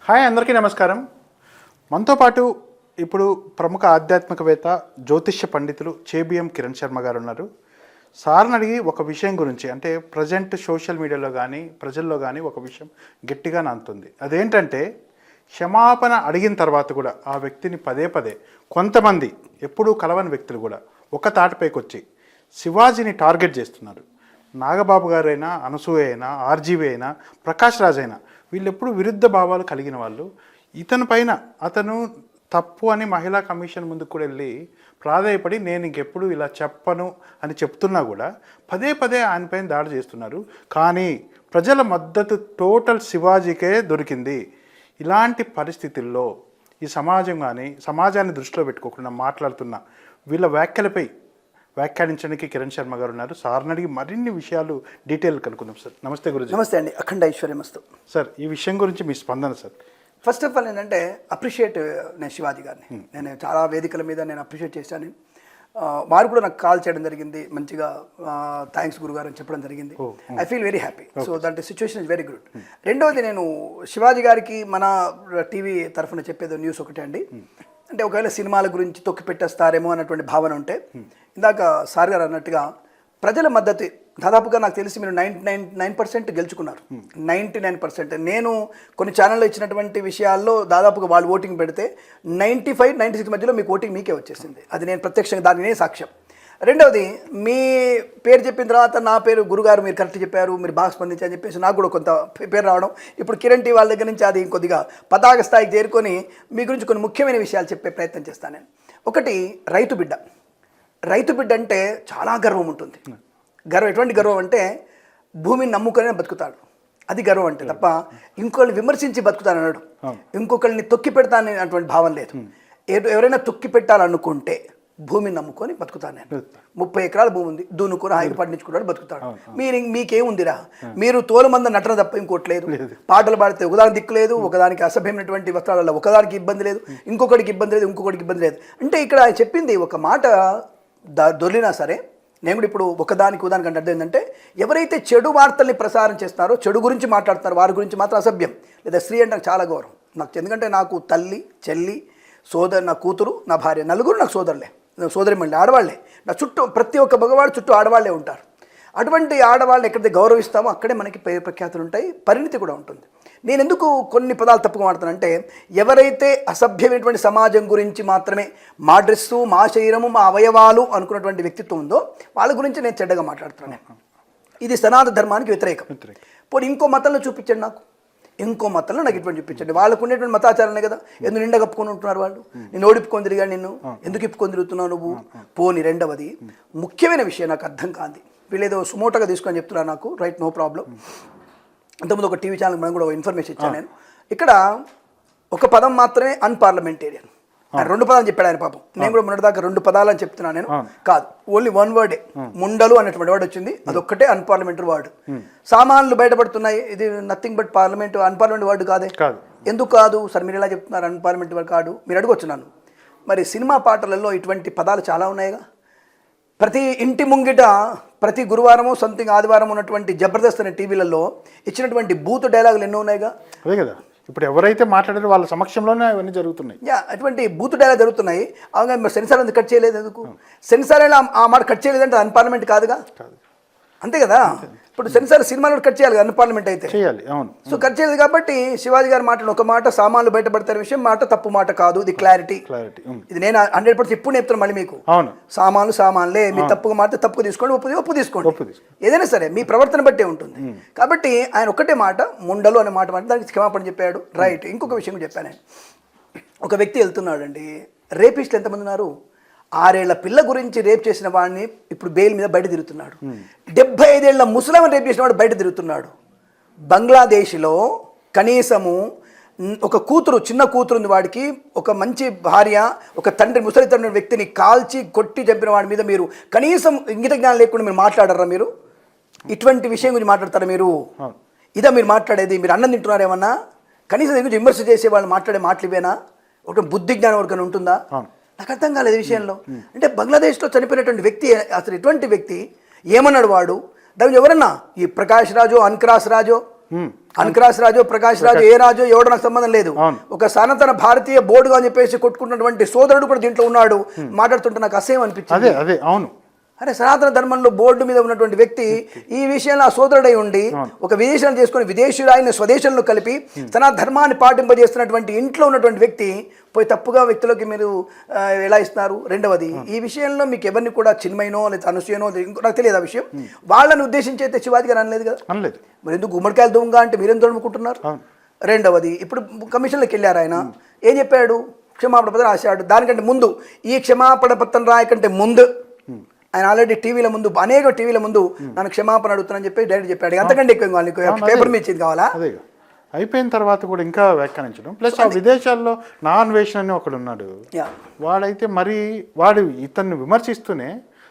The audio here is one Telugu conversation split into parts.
హాయ్ అందరికీ నమస్కారం. మనతో పాటు ఇప్పుడు ప్రముఖ ఆధ్యాత్మికవేత్త జ్యోతిష్య పండితులు చేబిఎం కిరణ్ శర్మ గారు ఉన్నారు. సార్ని అడిగి ఒక విషయం గురించి, అంటే ప్రజెంట్ సోషల్ మీడియాలో కానీ ప్రజల్లో కానీ ఒక విషయం గట్టిగా నానుతుంది. అదేంటంటే క్షమాపణ అడిగిన తర్వాత కూడా ఆ వ్యక్తిని పదే పదే కొంతమంది ఎప్పుడూ కలవని వ్యక్తులు కూడా ఒక తాటిపైకి వచ్చి శివాజీని టార్గెట్ చేస్తున్నారు. నాగబాబు గారైనా, అనసూయ అయినా, ఆర్జీవి అయినా, ప్రకాష్ రాజ్ అయినా వీళ్ళు ఎప్పుడు విరుద్ధ భావాలు కలిగిన వాళ్ళు. ఇతని పైన అతను తప్పు అని మహిళా కమిషన్ ముందుకు కూడా వెళ్ళి ప్రాధాయపడి నేను ఇంకెప్పుడు ఇలా చెప్పను అని చెప్తున్నా కూడా పదే పదే ఆయన పైన దాడి చేస్తున్నారు. కానీ ప్రజల మద్దతు టోటల్ శివాజీకే దొరికింది. ఇలాంటి పరిస్థితుల్లో ఈ సమాజం కానీ సమాజాన్ని దృష్టిలో పెట్టుకోకుండా మాట్లాడుతున్న వీళ్ళ వ్యాఖ్యలపై వ్యాఖ్యానించడానికి కిరణ్ శర్మ గారు ఉన్నారు. సార్ని అడిగి మరిన్ని విషయాలు డీటెయిల్ కనుక్కుందాం. సార్ నమస్తే గురుజీ. నమస్తే అండి. అఖండ ఐశ్వర్యమస్తు. సార్ ఈ విషయం గురించి మీ స్పందన సార్. ఫస్ట్ ఆఫ్ ఆల్ ఏంటంటే అప్రిషియేట్ నేను శివాజీ గారిని నేను చాలా వేదికల మీద నేను అప్రిషియేట్ చేశాను. వారు కూడా నాకు కాల్ చేయడం జరిగింది, మంచిగా థ్యాంక్స్ గురుగారు అని చెప్పడం జరిగింది. I feel very happy. So that situation is very good. రెండవది, నేను శివాజీ గారికి మన టీవీ తరఫున చెప్పేది న్యూస్ ఒకటే అండి. అంటే ఒకవేళ సినిమాల గురించి తొక్కి పెట్టేస్తారేమో అన్నటువంటి భావన ఉంటే, ఇందాక సార్ గారు అన్నట్టుగా ప్రజల మద్దతు దాదాపుగా నాకు తెలిసి మీరు 99% గెలుచుకున్నారు. 99%. నేను కొన్ని ఛానల్లో ఇచ్చినటువంటి విషయాల్లో దాదాపుగా వాళ్ళు ఓటింగ్ పెడితే 95-96 మధ్యలో మీకు ఓటింగ్ మీకే వచ్చేసింది. అది నేను ప్రత్యక్షంగా దానినే సాక్ష్యం. రెండవది, మీ పేరు చెప్పిన తర్వాత నా పేరు గురుగారు మీరు కరెక్ట్ చెప్పారు, మీరు బాగా స్పందించారని చెప్పేసి నాకు కూడా కొంత పేరు రావడం, ఇప్పుడు కిరణ్ టీ వాళ్ళ దగ్గర నుంచి అది కొద్దిగా పతాక స్థాయికి చేరుకొని మీ గురించి కొన్ని ముఖ్యమైన విషయాలు చెప్పే ప్రయత్నం చేస్తాను నేను. ఒకటి, రైతు బిడ్డ. రైతు బిడ్డ అంటే చాలా గర్వం ఉంటుంది. గర్వం ఎటువంటి గర్వం అంటే భూమిని నమ్ముకొని బతుకుతాడు, అది గర్వం అంటే తప్ప ఇంకొకరిని విమర్శించి బతుకుతాను అన్నాడు, ఇంకొకరిని తొక్కి పెడతాను అటువంటి భావం లేదు. ఎవరైనా తొక్కి పెట్టాలనుకుంటే భూమిని నమ్ముకొని బతుకుతాను నేను. 30 ఎకరాల భూమి ఉంది, దున్నుకొని హాయిగా పండించుకుంటాడు, బతుకుతాడు. మీకేముందిరా, మీరు తోలుమంద నటన తప్ప ఇంకోటి లేదు. పాటలు పాడితే ఒకదానికి దిక్కు లేదు, ఒకదానికి అసభ్యమైనటువంటి వస్త్రాలలో ఒకదానికి ఇబ్బంది లేదు, ఇంకొకటికి ఇబ్బంది లేదు, ఇంకొకటికి ఇబ్బంది లేదు. అంటే ఇక్కడ చెప్పింది ఒక మాట దొరికినా సరే, నేను కూడా ఇప్పుడు ఒకదానికి ఉదాహరణకు అర్థం ఏంటంటే, ఎవరైతే చెడు వార్తల్ని ప్రసారం చేస్తారో, చెడు గురించి మాట్లాడుతున్నారో వారి గురించి మాత్రం అసభ్యం లేదా స్త్రీ అంటే నాకు చాలా గౌరవం. నాకు ఎందుకంటే నాకు తల్లి, చెల్లి, సోదరు, నా కూతురు, నా భార్య, నలుగురు నాకు సోదరులే, సోదరి మళ్ళీ ఆడవాళ్లే. నా చుట్టూ ప్రతి ఒక్క మగవాడు చుట్టూ ఆడవాళ్లే ఉంటారు. అటువంటి ఆడవాళ్ళని ఎక్కడైతే గౌరవిస్తామో అక్కడే మనకి పేరు ప్రఖ్యాతులు ఉంటాయి, పరిణితి కూడా ఉంటుంది. నేను ఎందుకు కొన్ని పదాలు తప్పుగా మాట్లాడుతానంటే, ఎవరైతే అసభ్యమైనటువంటి సమాజం గురించి మాత్రమే మా డ్రెస్సు, మా శరీరము, మా అవయవాలు అనుకున్నటువంటి వ్యక్తిత్వం ఉందో వాళ్ళ గురించి నేను చెడ్డగా మాట్లాడుతున్నాను. ఇది సనాతన ధర్మానికి వ్యతిరేకం. పోనీ ఇంకో మతంలో చూపించండి, నాకు ఇంకో మతంలో నాకు ఇటువంటి చూపించండి. వాళ్ళకు ఉండేటువంటి మతాచారాలే కదా, ఎందుకు నిండా కప్పుకొని ఉంటున్నారు వాళ్ళు. నేను ఓడిపుకొని తిరిగా, నిన్ను ఎందుకు ఇప్పుకొని తిరుగుతున్నావు నువ్వు. పోని రెండవది ముఖ్యమైన విషయం నాకు అర్థం కాదు, వీళ్ళు ఏదో సుమోటోగా తీసుకొని చెప్తున్నారు నాకు, రైట్, నో ప్రాబ్లం. అంతకుముందు ఒక టీవీ ఛానల్ మనం కూడా ఇన్ఫర్మేషన్ ఇచ్చాను నేను. ఇక్కడ ఒక పదం మాత్రమే అన్పార్లమెంటేరియన్, 2 పదాలు చెప్పాడు ఆయన పాపం. నేను కూడా మొన్నటిదాకా 2 పదాలు అని చెప్తున్నాను నేను, కాదు, ఓన్లీ 1 వర్డే. ముండలు అనేటువంటి వర్డ్ వచ్చింది, అదొక్కటే అన్పార్లమెంటరీ వర్డ్. సామాన్లు బయటపడుతున్నాయి, ఇది నథింగ్ బట్ పార్లమెంట్, అన్పార్లమెంట్ వర్డ్ కాదే. ఎందుకు కాదు సార్, మీరు ఎలా చెప్తున్నారు అన్పార్లమెంటరీ వర్డ్ కాదు? మీరు అడుగొచ్చున్నాను. మరి సినిమా పాటలలో ఇటువంటి పదాలు చాలా ఉన్నాయిగా. ప్రతి ఇంటి ముంగిట ప్రతి గురువారము, సంథింగ్ ఆదివారం ఉన్నటువంటి జబర్దస్త్ అనే టీవీలలో ఇచ్చినటువంటి బూత్ డైలాగులు ఎన్నో ఉన్నాయిగా. అదే కదా, ఇప్పుడు ఎవరైతే మాట్లాడారో వాళ్ళ సమక్షంలోనే అవన్నీ జరుగుతున్నాయి. అటువంటి బూత్ డైలాగ్ జరుగుతున్నాయి. అవునా, సెన్సార్ ఎందుకు కట్ చేయలేదు? ఎందుకు సెన్సార్ అయినా ఆ మాట కట్ చేయలేదంటే అన్పార్లమెంట్ కాదుగా, అంతే కదా. ఇప్పుడు సెన్సార్ సినిమాలో కట్ చేయాలి, అన్పార్లమెంట్ అయితే చేయాలి. అవును. సో కట్ చేయలేదు కాబట్టి శివాజీ గారు మాట్లాడిన ఒక మాట, సామాన్లు బయటపడతారు విషయం మాట తప్పు మాట కాదు, ఇది క్లారిటీ. ఇది నేను 100% ఇప్పుడు చెప్తాను మళ్ళీ మీకు. అవును, సామాన్లే, మీరు తప్పుగా మాట్లాడితే తప్పుగా తీసుకోండి, ఒప్పు తీసుకోండి. ఏదైనా సరే మీ ప్రవర్తన బట్టే ఉంటుంది. కాబట్టి ఆయన ఒక్కటే మాట, ముండలు అనే మాట దానికి క్షమాపణ చెప్పాడు, రైట్. ఇంకొక విషయం చెప్పాను నేను. ఒక వ్యక్తి వెళ్తున్నాడు అండి, రేపిస్టులు ఎంతమంది ఉన్నారు? 6 ఏళ్ల పిల్ల గురించి రేప్ చేసిన వాడిని ఇప్పుడు బెయిల్ మీద బయట తిరుగుతున్నాడు. 75 ఏళ్ల ముసలామని రేప్ చేసిన వాడు బయట తిరుగుతున్నాడు. బంగ్లాదేశ్లో కనీసము ఒక కూతురు, చిన్న కూతురు ఉంది వాడికి, ఒక మంచి భార్య, ఒక తండ్రి, ముసలి తండ్రి వ్యక్తిని కాల్చి కొట్టి చంపిన వాడి మీద మీరు కనీసం ఇంగిత జ్ఞానం లేకుండా మీరు మాట్లాడరా? మీరు ఇటువంటి విషయం గురించి మాట్లాడతారా మీరు? ఇదా మీరు మాట్లాడేది? మీరు అన్నం తింటున్నారేమన్నా? కనీసం దీని గురించి విమర్శ చేసే వాళ్ళు మాట్లాడే మాటలు ఇవేనా? ఒక బుద్ధి జ్ఞానం వరకు ఉంటుందా? నాకు అర్థం కాలేదు ఈ విషయంలో. అంటే బంగ్లాదేశ్లో చనిపోయినటువంటి వ్యక్తి అసలు ఎటువంటి వ్యక్తి, ఏమన్నాడు వాడు? దాని ఎవరన్నా ఈ ప్రకాష్ రాజో, అన్క్రాస్ రాజో, అన్క్రాస్ రాజు, ప్రకాష్ రాజు, ఏ రాజు ఎవడో నాకు సంబంధం లేదు. ఒక సనాతన భారతీయ బోర్డుగా అని చెప్పేసి కొట్టుకున్నటువంటి సోదరుడు కూడా దీంట్లో ఉన్నాడు. మాట్లాడుతుంటే నాకు అసహ్యం అనిపించింది. అదే అవును. అరే సనాతన ధర్మంలో బోర్డు మీద ఉన్నటువంటి వ్యక్తి ఈ విషయంలో ఆ సోదరుడై ఉండి ఒక విదేశాలు చేసుకుని విదేశీయురాయిని స్వదేశంలో కలిపి తన ధర్మాన్ని పాటింపజేస్తున్నటువంటి ఇంట్లో ఉన్నటువంటి వ్యక్తి పోయి తప్పుగా వ్యక్తులకి మీరు ఎలా ఇస్తున్నారు? రెండవది, ఈ విషయంలో మీకు ఎవరిని కూడా చిన్మయనో లేదా అనసూయనో నాకు తెలియదు ఆ విషయం, వాళ్ళని ఉద్దేశించి అయితే శివాజీ గారు అనలేదు కదా. మరి ఎందుకు గుమ్మడికాయలు దొంగ అంటే మీరేం దొరుకుతున్నారు? రెండవది, ఇప్పుడు కమిషన్లోకి వెళ్ళారు, ఆయన ఏం చెప్పాడు? క్షమాపణ పత్రం రాశాడు. దానికంటే ముందు ఈ క్షమాపణ పత్రం రాయకంటే ముందు ఆయన ఆల్రెడీ టీవీల ముందు అనేక టీవీల ముందు నన్ను క్షమాపణ అడుగుతానని చెప్పి డైరెక్ట్ చెప్పాడు. అంతకంటే ఎక్కువ పేపర్ మీద ఇచ్చింది కావాలా? అయిపోయిన తర్వాత కూడా ఇంకా వ్యాఖ్యానించడం. ప్లస్ ఆ విదేశాల్లో నా అన్వేషణ అని ఒకడు ఉన్నాడు, వాడైతే మరి వాడు ఇతన్ని విమర్శిస్తూనే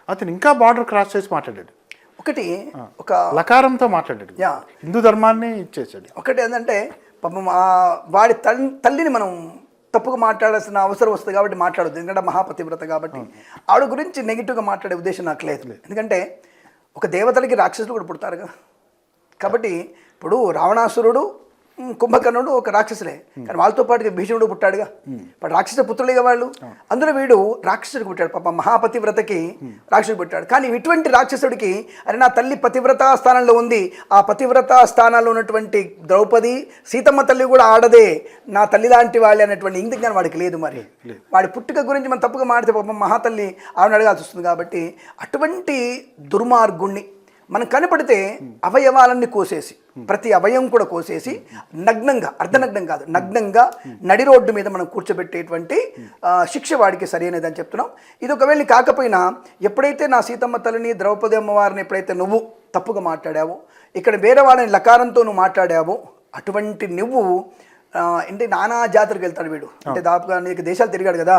అతను ఇంకా బార్డర్ క్రాస్ చేసి మాట్లాడాడు. ఒకటి ఒక లకారంతో మాట్లాడాడు, హిందూ ధర్మాన్ని ఇచ్చేసాడు. ఒకటి ఏంటంటే పాపం వాడి తల్లిని మనం తప్పుగా మాట్లాడాల్సిన అవసరం వస్తుంది కాబట్టి మాట్లాడద్దు, ఎందుకంటే మహాపతివ్రత కాబట్టి. ఆవిడ గురించి నెగిటివ్గా మాట్లాడే ఉద్దేశం నాకు లేదు. ఎందుకంటే ఒక దేవతలకి రాక్షసులు కూడా పుడతారు కదా. కాబట్టి ఇప్పుడు రావణాసురుడు, కుంభకర్ణుడు ఒక రాక్షసులే, కానీ వాళ్ళతో పాటు భీష్ముడు పుట్టాడుగా. ఇప్పుడు రాక్షస పుత్రులుగా వాళ్ళు, అందులో వీడు రాక్షసుడికి పుట్టాడు. పాప మహాపతివ్రతకి రాక్షసుడు పుట్టాడు. కానీ ఇటువంటి రాక్షసుడికి అరే నా తల్లి పతివ్రత స్థానంలో ఉంది, ఆ పతివ్రత స్థానాల్లో ఉన్నటువంటి ద్రౌపది సీతమ్మ తల్లి కూడా ఆడదే, నా తల్లి లాంటి వాళ్ళే అనేటువంటి ఇంగిత జ్ఞానం వాడికి లేదు. మరి వాడి పుట్టుక గురించి మనం తప్పుగా మాడితే పాపం మహాతల్లి ఆవిడ అడగాల్సి వస్తుంది. కాబట్టి అటువంటి దుర్మార్గుణ్ణి మనం కనపడితే అవయవాలన్నీ కోసేసి, ప్రతి అవయవం కూడా కోసేసి నగ్నంగా, అర్ధనగ్నం కాదు నగ్నంగా నడి రోడ్డు మీద మనం కూర్చోబెట్టేటువంటి శిక్ష వాడికి సరైనదని చెప్తున్నాం. ఇది ఒకవేళ కాకపోయినా ఎప్పుడైతే నా సీతమ్మ తల్లిని, ద్రౌపది అమ్మవారిని ఎప్పుడైతే నువ్వు తప్పుగా మాట్లాడావో, ఇక్కడ వేరే వాళ్ళని లకారంతో నువ్వు మాట్లాడావో, అటువంటి నువ్వు అంటే నానా జాతరకు వెళ్తాడు వీడు. అంటే దాదాపుగా అనేక దేశాలు తిరిగాడు కదా,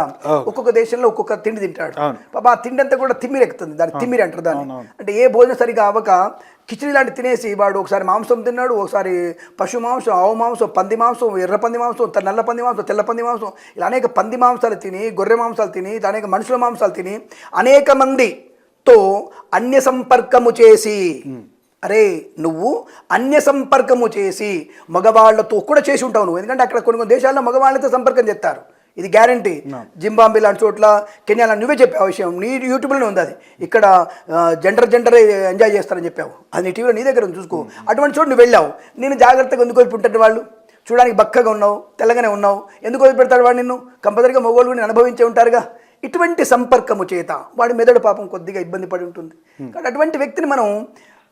ఒక్కొక్క దేశంలో ఒక్కొక్క తిండి తింటాడు. పాప ఆ తిండి అంతా కూడా తిమ్మిరి ఎక్కుతుంది, దాన్ని తిమ్మిరి అంటారు దాన్ని. అంటే ఏ భోజనం సరిగా అవ్వక కిచిడి లాంటి తినేసి వాడు ఒకసారి మాంసం తిన్నాడు, ఒకసారి పశు మాంసం, ఆవు మాంసం, పంది మాంసం, ఎర్ర పంది మాంసం, నల్ల పంది మాంసం, తెల్ల పంది మాంసం, ఇలా అనేక పంది మాంసాలు తిని, గొర్రె మాంసాలు తిని, అనేక మనుషుల మాంసాలు తిని అనేక మందితో అన్య సంపర్కము చేసి, అరే నువ్వు అన్య సంపర్కము చేసి మగవాళ్లతో కూడా చేసి ఉంటావు నువ్వు. ఎందుకంటే అక్కడ కొన్ని దేశాల్లో మగవాళ్ళతో సంపర్కం చేస్తారు, ఇది గ్యారంటీ. జింబాంబే లాంటి చోట్ల, కెన్యాలో నువ్వే చెప్పావు విషయం, నీ యూట్యూబ్లోనే ఉంది అది. ఇక్కడ జెండర్ ఎంజాయ్ చేస్తారని చెప్పావు, అది నీ టీవీలో నీ దగ్గర చూసుకో. అటువంటి చోటు నువ్వు వెళ్ళావు, నేను జాగ్రత్తగా ఎందుకు వదిలిపెట్టాడు వాళ్ళు? చూడడానికి బక్కగా ఉన్నావు, తెల్లగానే ఉన్నావు, ఎందుకు వదిలిపెడతాడు వాడు నిన్ను? కంపల్సరీగా మగవాళ్ళు కూడా అనుభవించే ఉంటారుగా. ఇటువంటి సంపర్కము చేత వాడి మెదడు పాపం కొద్దిగా ఇబ్బంది పడి ఉంటుంది. కాబట్టి అటువంటి వ్యక్తిని మనం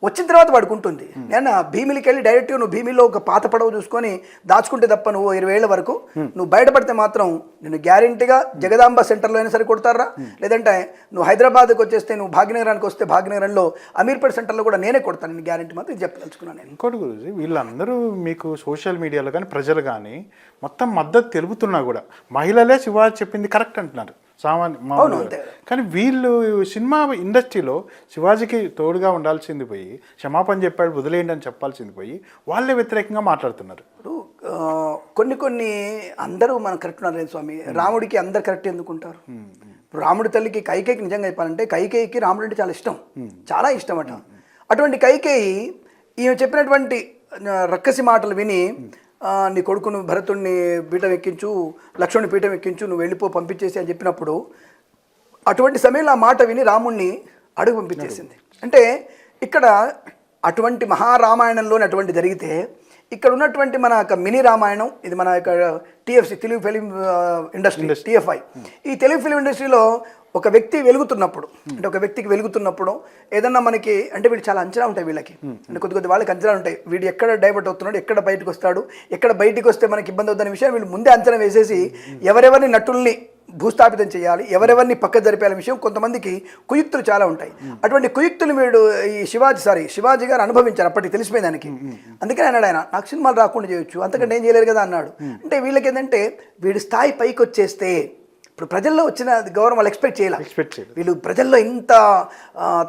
వచ్చిన తర్వాత వాడుకుంటుంది. నేను భీమిలికి వెళ్ళి డైరెక్ట్గా నువ్వు భీమిలో ఒక పాత పడవ చూసుకొని దాచుకుంటే తప్ప నువ్వు 20 ఏళ్ళ వరకు నువ్వు బయటపడితే మాత్రం నేను గ్యారెంటీగా జగదాంబ సెంటర్లో అయినా సరే కొడతారా, లేదంటే నువ్వు హైదరాబాద్కి వచ్చేస్తే, నువ్వు భాగ్యనగరానికి వస్తే భాగ్యనగరంలో అమీర్పేట సెంటర్లో కూడా నేనే కొడతాను. నేను గ్యారెంటీ మాత్రం చెప్పదలుచుకున్నాను. నేను ఇంకోటి గురించి వీళ్ళందరూ మీకు సోషల్ మీడియాలో కానీ ప్రజలు కానీ మొత్తం మద్దతు తెలుపుతున్నా కూడా మహిళలే శివాజీ చెప్పింది కరెక్ట్ అంటున్నారు సామాన్య. కానీ వీళ్ళు సినిమా ఇండస్ట్రీలో శివాజీకి తోడుగా ఉండాల్సింది పోయి క్షమాపణ చెప్పాడు వదిలేయండి అని చెప్పాల్సింది పోయి వాళ్ళే వ్యతిరేకంగా మాట్లాడుతున్నారు. ఇప్పుడు కొన్ని అందరూ మనం కరెక్ట్ ఉన్నారు స్వామి. రాముడికి అందరు కరెక్ట్ ఎందుకుంటారు? ఇప్పుడు రాముడి తల్లికి కైకేయికి నిజంగా చెప్పాలంటే కైకేయికి రాముడు అంటే చాలా ఇష్టం, చాలా ఇష్టం అట. అటువంటి కైకేయి ఈమె చెప్పినటువంటి రక్కసి మాటలు విని నీ కొడుకును భరతుడిని పీఠం ఎక్కించు, లక్ష్మణుని పీఠం ఎక్కించు, నువ్వు వెళ్ళిపో పంపించేసి అని చెప్పినప్పుడు అటువంటి సమయంలో ఆ మాట విని రాముణ్ణి అడుగు పంపించేసింది. అంటే ఇక్కడ అటువంటి మహారామాయణంలోని అటువంటి జరిగితే ఇక్కడ ఉన్నటువంటి మన యొక్క మినీ రామాయణం, ఇది మన యొక్క TFC Telugu film industry, TFI, ఈ తెలుగు ఫిలిం ఇండస్ట్రీలో ఒక వ్యక్తి వెలుగుతున్నప్పుడు, అంటే ఒక వ్యక్తికి వెలుగుతున్నప్పుడు ఏదన్నా మనకి అంటే వీళ్ళు చాలా అంచనా ఉంటాయి వీళ్ళకి, అంటే కొద్ది వాళ్ళకి అంచనాలు ఉంటాయి. వీడు ఎక్కడ డైవర్ట్ అవుతున్నాడు, ఎక్కడ బయటకు వస్తాడు, ఎక్కడ బయటకు వస్తే మనకి ఇబ్బంది అవుతున్న విషయం వీళ్ళు ముందే అంచనా వేసేసి ఎవరెవరిని నటుల్ని భూస్థాపితం చేయాలి, ఎవరెవరిని పక్క జరిపేయాల విషయం కొంతమందికి కుయుక్తులు చాలా ఉంటాయి. అటువంటి కుయుక్తులు వీడు ఈ శివాజీ గారు అనుభవించారు, అప్పటికి తెలిసిపోయింది దానికి. అందుకని అన్నాడు ఆయన, నాకు సినిమాలు రాకుండా చేయొచ్చు, అంతకంటే ఏం చేయలేరు కదా అన్నాడు. అంటే వీళ్ళకి ఏంటంటే వీడి స్థాయి పైకి వచ్చేస్తే ఇప్పుడు ప్రజల్లో వచ్చిన గౌరవం వాళ్ళు ఎక్స్పెక్ట్ చేయాలి. వీళ్ళు ప్రజల్లో ఇంత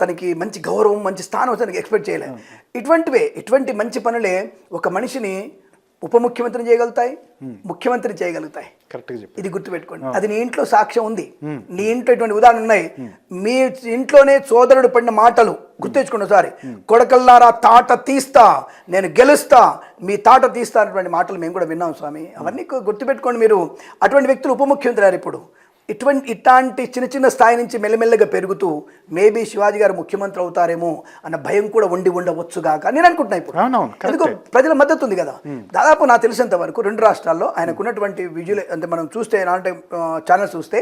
తనకి మంచి గౌరవం, మంచి స్థానం వచ్చి ఎక్స్పెక్ట్ చేయలేదు. ఇటువంటి మంచి పనులే ఒక మనిషిని ఉప ముఖ్యమంత్రిని చేయగలుగుతాయి, ముఖ్యమంత్రిని చేయగలుగుతాయి. కరెక్ట్గా చెప్పి ఇది గుర్తుపెట్టుకోండి. అది నీ ఇంట్లో సాక్ష్యం ఉంది, నీ ఇంట్లో ఇటువంటి ఉదాహరణ ఉన్నాయి. మీ ఇంట్లోనే సోదరుడు పడిన మాటలు గుర్తెచ్చుకోండి ఒకసారి. కొడకల్లారా తాట తీస్తా, నేను గెలుస్తా, మీ తాట తీస్తా అన్నటువంటి మాటలు మేము కూడా విన్నాం స్వామి. అవన్నీ గుర్తుపెట్టుకోండి. మీరు అటువంటి వ్యక్తులు ఉప ముఖ్యమంత్రి గారు ఇప్పుడు ఇట్లాంటి చిన్న చిన్న స్థాయి నుంచి మెల్లమెల్లగా పెరుగుతూ మేబీ శివాజీ గారు ముఖ్యమంత్రి అవుతారేమో అన్న భయం కూడా ఉండవచ్చుగాక నేను అనుకుంటున్నా. ఇప్పుడు ఎందుకో ప్రజల మద్దతు ఉంది కదా. దాదాపు నాకు తెలిసినంత వరకు 2 రాష్ట్రాల్లో ఆయనకున్నటువంటి విజువల్ అంటే మనం చూస్తే అంటే ఛానల్స్ చూస్తే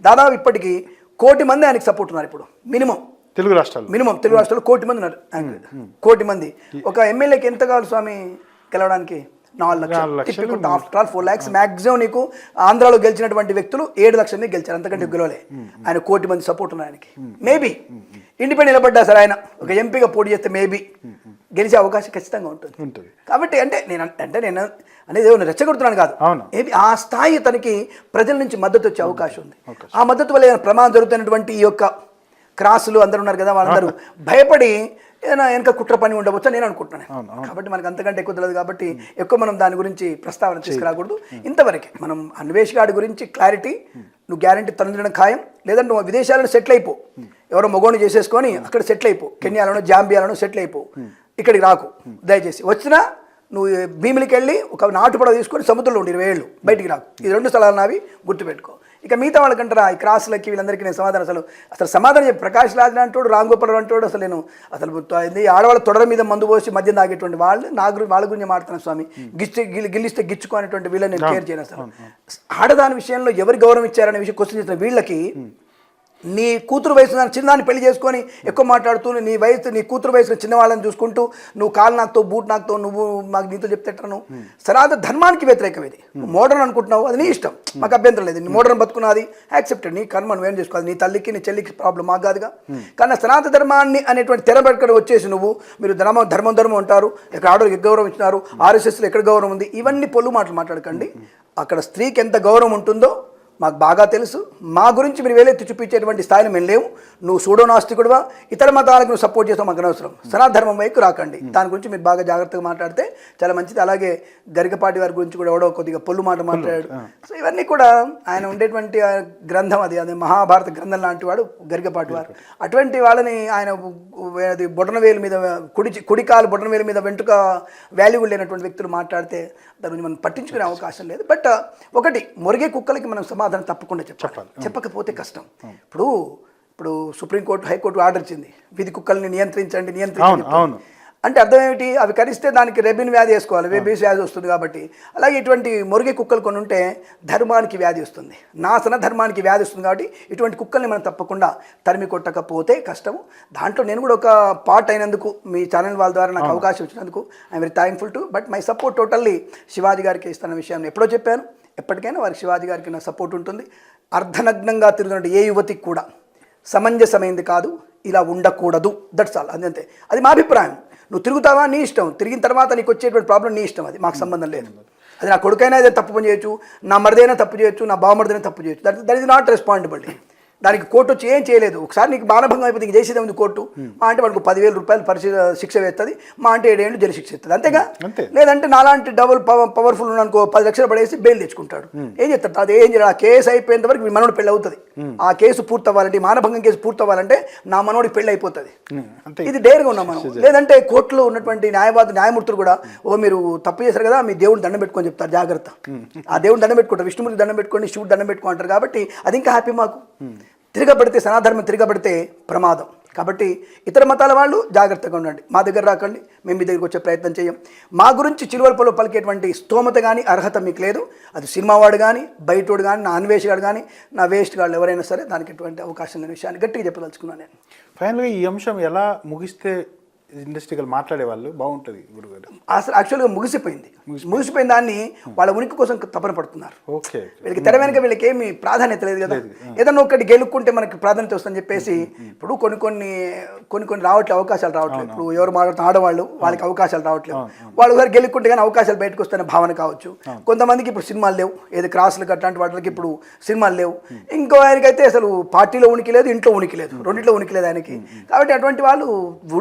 దాదాపు ఇప్పటికీ 1 కోటి మంది ఆయనకు సపోర్ట్ ఉన్నారు. ఇప్పుడు మినిమం తెలుగు రాష్ట్రాల్లో 1 కోటి మంది ఉన్నారు. 1 కోటి మంది. ఒక ఎమ్మెల్యేకి ఎంత కావాలి స్వామి గెలవడానికి? 4 లక్షలు. After all 4 lakhs maximum. నీకు ఆంధ్రాలో గెలిచినటువంటి వ్యక్తులు 7 లక్షలనే గెలిచారు, అంతకంటే గెలవలే. ఆయన 1 కోటి మంది సపోర్ట్ ఉన్నారు ఆయనకి. మేబీ ఇండిపెండెంట్ నిలబడ్డా సరే ఆయన ఒక ఎంపీగా పోటీ చేస్తే మేబీ గెలిచే అవకాశం ఖచ్చితంగా ఉంటుంది. కాబట్టి నేను అనేది రెచ్చగొడుతున్నాను కాదు, మేబీ ఆ స్థాయి తనకి ప్రజల నుంచి మద్దతు వచ్చే అవకాశం ఉంది. ఆ మద్దతు వల్ల ప్రమాదం జరుగుతున్నటువంటి ఈ యొక్క క్రాసులు అందరూ ఉన్నారు కదా, వాళ్ళందరూ భయపడి ఏదైనా వెనక కుట్ర పని ఉండవచ్చు నేను అనుకుంటున్నాను. కాబట్టి మనకు అంతకంటే ఎక్కువ తెలియదు కాబట్టి ఎక్కువ మనం దాని గురించి ప్రస్తావన తీసుకురాకూడదు. ఇంతవరకే మనం అన్వేష్ గారి గురించి క్లారిటీ, నువ్వు గ్యారంటీ తొందరడం ఖాయం, లేదంటే నువ్వు విదేశాలను సెటిల్ అయిపో, ఎవరో మగోని చేసేసుకొని అక్కడ సెటిల్ అయిపో, కెన్యాలోనో జాంబియాలోనో సెటిల్ అయిపో, ఇక్కడికి రాకు దయచేసి. వచ్చినా నువ్వు భీమిలికి వెళ్ళి ఒక నాటు పడవ తీసుకొని సముద్రంలో ఉండి 20 ఏళ్ళు బయటికి రాకు. ఈ 2 స్థలాలు నావి, గుర్తుపెట్టుకో. ఇక మిగతా వాళ్ళకంటారా ఈ క్రాసులకి వీళ్ళందరికీ నేను అసలు సమాధానం చెప్పి ప్రకాష్ రాజ్ అంటాడు, రామ్ గోపాల్ అంటాడు. అసలు ఆడవాళ్ళ తొడల మీద మందు పోసి మద్యం తాగేటువంటి వాళ్ళు వాళ్ళ గురించి మాట్లాడుతున్నాను స్వామి. గిల్లిస్తే గిచ్చుకో అనేటువంటి వీళ్ళని నేను కేర్ చేయను. అసలు ఆడదాని విషయంలో ఎవరు గౌరవం ఇచ్చారనే విషయం క్వశ్చన్ చేసిన వీళ్ళకి నీ కూతురు వయసు చిన్నదాన్ని పెళ్లి చేసుకొని ఎక్కువ మాట్లాడుతూ నీ కూతురు వయసులో చిన్నవాళ్ళని చూసుకుంటూ నువ్వు కాలు నాకుతో బూట్ నాకుతో నువ్వు మాకు నీతో చెప్తేటను సనాతన ధర్మానికి వ్యతిరేకం. ఇది మోడర్న్ అనుకుంటున్నావు, అది నీ ఇష్టం, మాకు అభ్యంతరం లేదు. నీ మోడర్న్ బతుకున్నది యాక్సెప్టెడ్, నీ కర్మ నువ్వేం చేసుకోవాలి, నీ తల్లికి నీ చెల్లికి ప్రాబ్లం మాకు కాదుగా. కానీ సనాతన ధర్మాన్ని అనేటువంటి తెరబెట్టుకొని వచ్చేసి మీరు ధర్మం అంటారు, ఇక్కడ ఆడవాళ్ళకి గౌరవం ఇచ్చినారు, RSSలో ఎక్కడ గౌరవం ఉంది, ఇవన్నీ పొల్లు మాటలు మాట్లాడకండి. అక్కడ స్త్రీకి ఎంత గౌరవం ఉంటుందో మాకు బాగా తెలుసు. మా గురించి మీరు వేలెత్తి చూపించేటువంటి స్థాయిలో మేము లేవు. నువ్వు సూడోనాస్తికుడువా, ఇతర మతాలకు నువ్వు సపోర్ట్ చేస్తావు, మాకు అనవసరం. సనాధర్మం వైపు రాకండి. దాని గురించి మీరు బాగా జాగ్రత్తగా మాట్లాడితే చాలా మంచిది. అలాగే గరికపాటి వారి గురించి కూడా ఎవడో కొద్దిగా పొల్లు మాట మాట్లాడాడు. సో ఇవన్నీ కూడా ఆయన ఉండేటువంటి గ్రంథం, అది మహాభారత గ్రంథం లాంటి వాడు గరికపాటి వారు. అటువంటి వాళ్ళని ఆయన బొటనవేలు మీద కుడికాలు బొటనవేలు మీద వెంట్రుక వాల్యూ లేనటువంటి వ్యక్తులు మాట్లాడితే దాని గురించి మనం పట్టించుకునే అవకాశం లేదు. బట్ ఒకటి, మొరిగే కుక్కలకి మనం సమాధానం తప్పకుండా చెప్పాలి. చెప్పకపోతే కష్టం. ఇప్పుడు సుప్రీంకోర్టు హైకోర్టు ఆర్డర్ ఇచ్చింది, వీధి కుక్కల్ని నియంత్రించండి అంటే అర్థం ఏమిటి? అవి కరిస్తే దానికి రెబిన్ వ్యాధి వేసుకోవాలి, రేబీస్ వ్యాధి వస్తుంది కాబట్టి. అలాగే ఇటువంటి మొరిగే కుక్కలు కొన్ని ఉంటే ధర్మానికి వ్యాధి వస్తుంది, నాశన ధర్మానికి వ్యాధి వస్తుంది. కాబట్టి ఇటువంటి కుక్కల్ని మనం తప్పకుండా తరిమి కొట్టకపోతే కష్టము. దాంట్లో నేను కూడా ఒక పార్ట్ అయినందుకు, మీ ఛానల్ వాళ్ళ ద్వారా నాకు అవకాశం ఇచ్చినందుకు I'm very thankful to. But my support totally Shivaji గారికి ఇస్తున్న విషయాన్ని ఎప్పుడో చెప్పాను. ఎప్పటికైనా వారికి శివాజీ గారికి నా సపోర్ట్ ఉంటుంది. అర్ధనగ్నంగా తిరుగుతున్న ఏ యువతికి కూడా సమంజసమైంది కాదు, ఇలా ఉండకూడదు. That's all. అదంతే, అది మా అభిప్రాయం. నువ్వు తిరుగుతావా నీ ఇష్టం, తిరిగిన తర్వాత నీకు వచ్చేటువంటి ప్రాబ్లం నీ ఇష్టం, అది మాకు సంబంధం లేదు. అది నా కొడుకైనా అదే తప్పు పని చేయొచ్చు, నా మరిదైనా తప్పు చేయొచ్చు, నా బావమరిదైనా తప్పు చేయొచ్చు. That is not responsibility. దానికి కోర్టు వచ్చి ఏం చేయలేదు. ఒకసారి నీకు మానభంగం అయిపోతే ఇంక చేసేదే ఉంది కోర్టు. మా అంటే వాడికి 10,000 రూపాయలు శిక్ష వేస్తుంది, మా అంటే 7 ఏళ్ళు జైలు శిక్ష ఇస్తుంది, అంతేగా. లేదంటే నాలాంటి డబుల్ పవర్ఫుల్ అనుకో 10 లక్షలు పడేసి బెయిల్ తెచ్చుకుంటాడు. ఏం చేస్తాడు? అది ఏం చేయాలి? ఆ కేసు అయిపోయేంత వరకు మీ మనోడు పెళ్ళి అవుతుంది. ఆ కేసు పూర్తవ్వాలంటే, మానభంగం కేసు పూర్తవ్వాలంటే నా మనోడికి పెళ్ళి అయిపోతుంది. ఇది డేర్గా ఉన్నాం మనం. లేదంటే కోర్టులో ఉన్నటువంటి న్యాయమూర్తులు కూడా మీరు తప్పు చేశారు కదా, మీ దేవుడిని దండం పెట్టుకొని చెప్తారు, జాగ్రత్త. ఆ దేవుడిని దండం పెట్టుకుంటారు, విష్ణుమూర్తి దండం పెట్టుకోండి, శివుడు దండం పెట్టుకుంటారు. కాబట్టి అది ఇంకా హ్యాపీ మాకు. తిరగబడితే సనాధర్మం తిరగబడితే ప్రమాదం. కాబట్టి ఇతర మతాల వాళ్ళు జాగ్రత్తగా ఉండండి, మా దగ్గర రాకండి, మేము మీ దగ్గరికి వచ్చే ప్రయత్నం చేయం. మా గురించి చిలువల్పలో పలికేటువంటి స్తోమత కానీ అర్హత మీకు లేదు. అది సినిమా వాడు కానీ, బయటోడు కానీ, నా అన్వేష్ గాడు కానీ, నా వేస్ట్ గాళ్ళు ఎవరైనా సరే దానికి ఎటువంటి అవకాశం లేని విషయాన్ని గట్టిగా చెప్పదలుచుకున్నాను నేను. ఫైనల్గా ఈ అంశం ఎలా ముగిస్తే ఇండస్ట్రీగా మాట్లాడే వాళ్ళు బాగుంటుంది గురుగారు? అసలు యాక్చువల్గా ముగిసిపోయిన దాన్ని వాళ్ళ ఉనికి కోసం తపన పడుతున్నారు. ఓకే, వీళ్ళకి తెర వెనక వీళ్ళకి ఏమి ప్రాధాన్యత లేదు కదా. ఏదన్నా ఒకటి గెలుక్కుంటే మనకి ప్రాధాన్యత వస్తుందని చెప్పేసి ఇప్పుడు కొన్ని రావట్లేదు, అవకాశాలు రావట్లేదు. ఇప్పుడు ఎవరు మాట్లాడుతున్న ఆడవాళ్ళు, వాళ్ళకి అవకాశాలు రావట్లేదు. వాళ్ళు ఒకసారి గెలుక్కుంటే కానీ అవకాశాలు బయటకు వస్తున్న భావన కావచ్చు. కొంతమందికి ఇప్పుడు సినిమాలు లేవు, ఏదో క్రాసులు అట్లాంటి వాటికి ఇప్పుడు సినిమాలు లేవు. ఇంకో ఆయనకైతే అసలు పార్టీలో ఉనికి లేదు, ఇంట్లో ఉనికి లేదు, రెండింటిలో ఉనికి లేదు ఆయనకి. కాబట్టి అటువంటి వాళ్ళు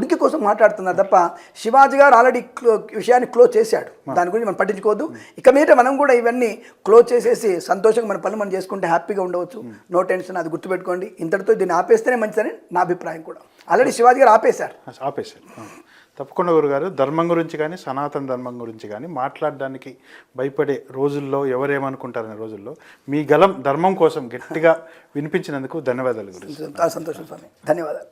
ఉనికి కోసం మాట్లాడుతున్నారు తప్ప శివాజీ గారు ఆల్రెడీ విషయాన్ని క్లోజ్ చేశాడు. దాని గురించి మనం పట్టించుకోవద్దు. ఇక మీద మనం కూడా ఇవన్నీ క్లోజ్ చేసేసి సంతోషంగా మన పనులు మనం చేసుకుంటే హ్యాపీగా ఉండవచ్చు. నో టెన్షన్, అది గుర్తుపెట్టుకోండి. ఇంతటితో దీన్ని ఆపేస్తేనే మంచిదని నా అభిప్రాయం కూడా. ఆల్రెడీ శివాజీ గారు ఆపేశారు. తప్పకుండా గురుగారు, ధర్మం గురించి కానీ సనాతన ధర్మం గురించి కానీ మాట్లాడడానికి భయపడే రోజుల్లో, ఎవరేమనుకుంటారనే రోజుల్లో మీ గలం ధర్మం కోసం గట్టిగా వినిపించినందుకు ధన్యవాదాలు గురించి. సంతోషం స్వామి, ధన్యవాదాలు.